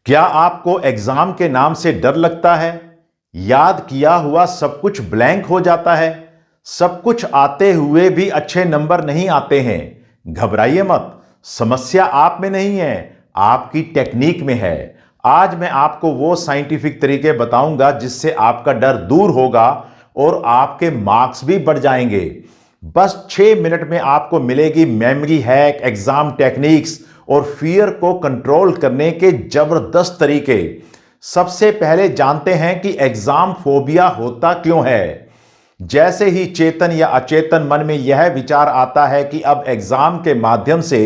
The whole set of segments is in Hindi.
क्या आपको एग्जाम के नाम से डर लगता है? याद किया हुआ सब कुछ ब्लैंक हो जाता है? सब कुछ आते हुए भी अच्छे नंबर नहीं आते हैं? घबराइए मत, समस्या आप में नहीं है, आपकी टेक्निक में है। आज मैं आपको वो साइंटिफिक तरीके बताऊंगा जिससे आपका डर दूर होगा और आपके मार्क्स भी बढ़ जाएंगे। बस 6 मिनट में आपको मिलेगी मेमोरी हैक, एग्जाम टेक्निक्स और फियर को कंट्रोल करने के जबरदस्त तरीके। सबसे पहले जानते हैं कि एग्जाम फोबिया होता क्यों है। जैसे ही चेतन या अचेतन मन में यह विचार आता है कि अब एग्जाम के माध्यम से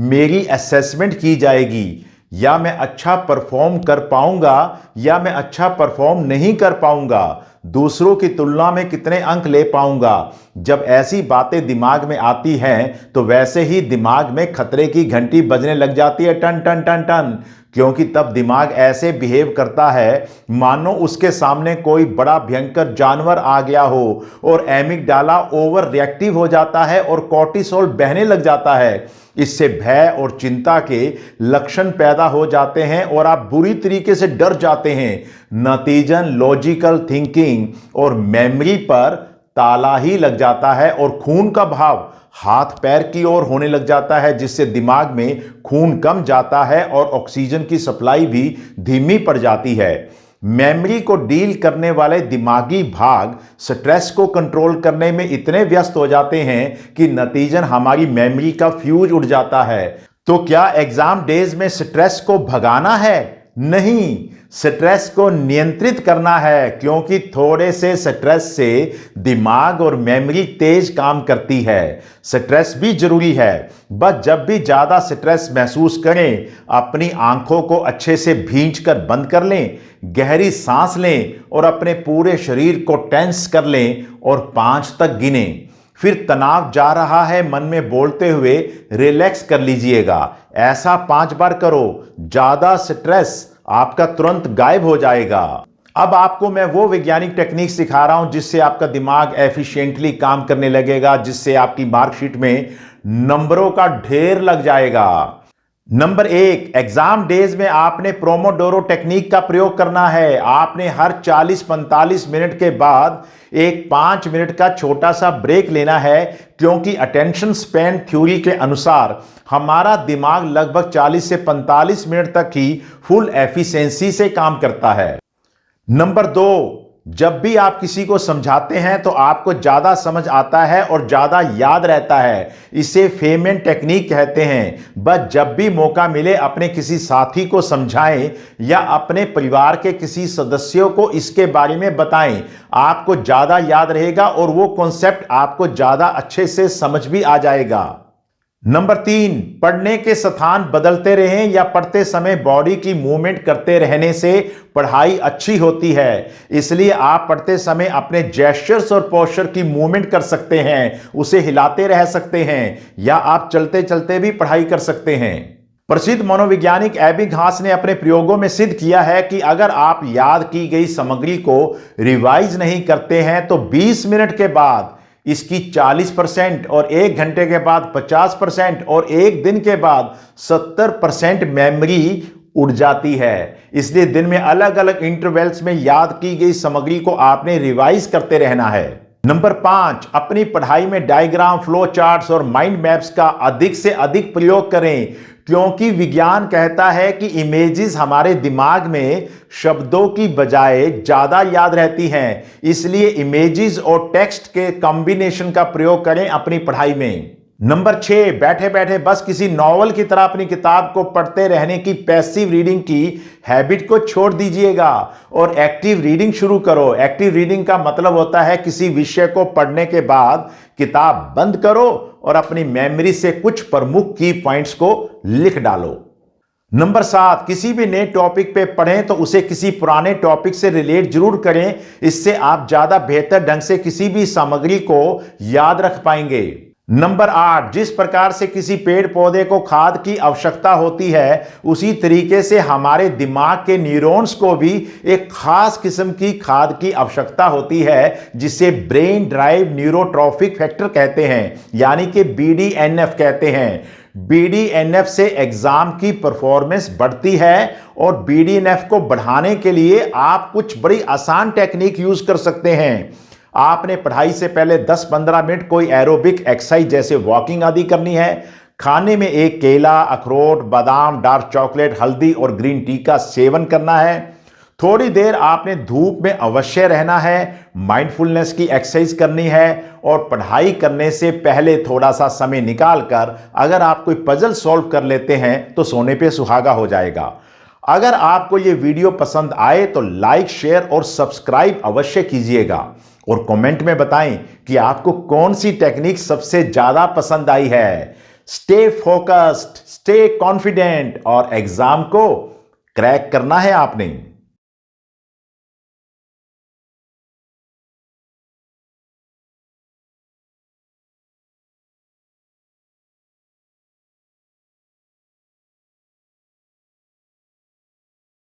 मेरी असेसमेंट की जाएगी, या मैं अच्छा परफॉर्म कर पाऊंगा या मैं अच्छा परफॉर्म नहीं कर पाऊंगा, दूसरों की तुलना में कितने अंक ले पाऊंगा, जब ऐसी बातें दिमाग में आती हैं तो वैसे ही दिमाग में खतरे की घंटी बजने लग जाती है, टन टन टन टन। क्योंकि तब दिमाग ऐसे बिहेव करता है मानो उसके सामने कोई बड़ा भयंकर जानवर आ गया हो, और एमिगडाला ओवर रिएक्टिव हो जाता है और कॉर्टिसोल बहने लग जाता है। इससे भय और चिंता के लक्षण पैदा हो जाते हैं और आप बुरी तरीके से डर जाते हैं। नतीजन लॉजिकल थिंकिंग और मेमोरी पर ताला ही लग जाता है और खून का बहाव हाथ पैर की ओर होने लग जाता है, जिससे दिमाग में खून कम जाता है और ऑक्सीजन की सप्लाई भी धीमी पड़ जाती है। मेमोरी को डील करने वाले दिमागी भाग स्ट्रेस को कंट्रोल करने में इतने व्यस्त हो जाते हैं कि नतीजन हमारी मेमोरी का फ्यूज उड़ जाता है। तो क्या एग्जाम डेज में स्ट्रेस को भगाना है? नहीं, स्ट्रेस को नियंत्रित करना है, क्योंकि थोड़े से स्ट्रेस से दिमाग और मेमोरी तेज काम करती है। स्ट्रेस भी जरूरी है, बस जब भी ज्यादा स्ट्रेस महसूस करें अपनी आंखों को अच्छे से भींचकर बंद कर लें, गहरी सांस लें और अपने पूरे शरीर को टेंस कर लें और 5 तक गिनें। फिर तनाव जा रहा है मन में बोलते हुए रिलैक्स कर लीजिएगा। ऐसा 5 बार करो, ज्यादा स्ट्रेस आपका तुरंत गायब हो जाएगा। अब आपको मैं वो वैज्ञानिक टेक्निक सिखा रहा हूं जिससे आपका दिमाग एफिशिएंटली काम करने लगेगा, जिससे आपकी मार्कशीट में नंबरों का ढेर लग जाएगा। नंबर 1, एग्जाम डेज में आपने प्रोमोडोरो टेक्निक का प्रयोग करना है। आपने हर 40-45 मिनट के बाद एक 5 मिनट का छोटा सा ब्रेक लेना है, क्योंकि अटेंशन स्पैन थ्योरी के अनुसार हमारा दिमाग लगभग 40 से 45 मिनट तक ही फुल एफिशिएंसी से काम करता है। नंबर 2, जब भी आप किसी को समझाते हैं तो आपको ज्यादा समझ आता है और ज्यादा याद रहता है। इसे फेमेन टेक्निक कहते हैं। बस जब भी मौका मिले अपने किसी साथी को समझाएं या अपने परिवार के किसी सदस्यों को इसके बारे में बताएं, आपको ज्यादा याद रहेगा और वो कॉन्सेप्ट आपको ज्यादा अच्छे से समझ भी आ जाएगा। नंबर 3, पढ़ने के स्थान बदलते रहें या पढ़ते समय बॉडी की मूवमेंट करते रहने से पढ़ाई अच्छी होती है। इसलिए आप पढ़ते समय अपने जेस्चर्स और पोस्चर की मूवमेंट कर सकते हैं, उसे हिलाते रह सकते हैं, या आप चलते चलते भी पढ़ाई कर सकते हैं। प्रसिद्ध मनोवैज्ञानिक एबिंगहास ने अपने प्रयोगों में सिद्ध किया है कि अगर आप याद की गई सामग्री को रिवाइज नहीं करते हैं तो 20 मिनट के बाद इसकी 40% और 1 घंटे के बाद 50% और 1 दिन के बाद 70% मेमोरी उड़ जाती है। इसलिए दिन में अलग अलग इंटरवल्स में याद की गई सामग्री को आपने रिवाइज करते रहना है। नंबर 5, अपनी पढ़ाई में डायग्राम, फ्लो चार्ट्स और माइंड मैप्स का अधिक से अधिक प्रयोग करें, क्योंकि विज्ञान कहता है कि इमेजेस हमारे दिमाग में शब्दों की बजाय ज्यादा याद रहती हैं। इसलिए इमेजेस और टेक्स्ट के कॉम्बिनेशन का प्रयोग करें अपनी पढ़ाई में। नंबर 6, बैठे बैठे बस किसी नॉवल की तरह अपनी किताब को पढ़ते रहने की पैसिव रीडिंग की हैबिट को छोड़ दीजिएगा और एक्टिव रीडिंग शुरू करो। एक्टिव रीडिंग का मतलब होता है किसी विषय को पढ़ने के बाद किताब बंद करो और अपनी मेमोरी से कुछ प्रमुख की पॉइंट्स को लिख डालो। नंबर 7, किसी भी नए टॉपिक पे पढ़ें तो उसे किसी पुराने टॉपिक से रिलेट जरूर करें। इससे आप ज्यादा बेहतर ढंग से किसी भी सामग्री को याद रख पाएंगे। नंबर 8, जिस प्रकार से किसी पेड़ पौधे को खाद की आवश्यकता होती है, उसी तरीके से हमारे दिमाग के न्यूरॉन्स को भी एक खास किस्म की खाद की आवश्यकता होती है, जिसे ब्रेन ड्राइव न्यूरोट्रॉफिक फैक्टर कहते हैं, यानी कि BDNF कहते हैं। BDNF से एग्जाम की परफॉर्मेंस बढ़ती है और BDNF को बढ़ाने के लिए आप कुछ बड़ी आसान टेक्निक यूज कर सकते हैं। आपने पढ़ाई से पहले 10-15 मिनट कोई एरोबिक एक्सरसाइज जैसे वॉकिंग आदि करनी है। खाने में एक केला, अखरोट, बादाम, डार्क चॉकलेट, हल्दी और ग्रीन टी का सेवन करना है। थोड़ी देर आपने धूप में अवश्य रहना है, माइंडफुलनेस की एक्सरसाइज करनी है और पढ़ाई करने से पहले थोड़ा सा समय निकालकर अगर आप कोई पजल सॉल्व कर लेते हैं तो सोने पे सुहागा हो जाएगा। अगर आपको ये वीडियो पसंद आए तो लाइक, शेयर और सब्सक्राइब अवश्य कीजिएगा और कमेंट में बताएं कि आपको कौन सी टेक्निक सबसे ज्यादा पसंद आई है। स्टे फोकस्ड, स्टे कॉन्फिडेंट और एग्जाम को क्रैक करना है आपने।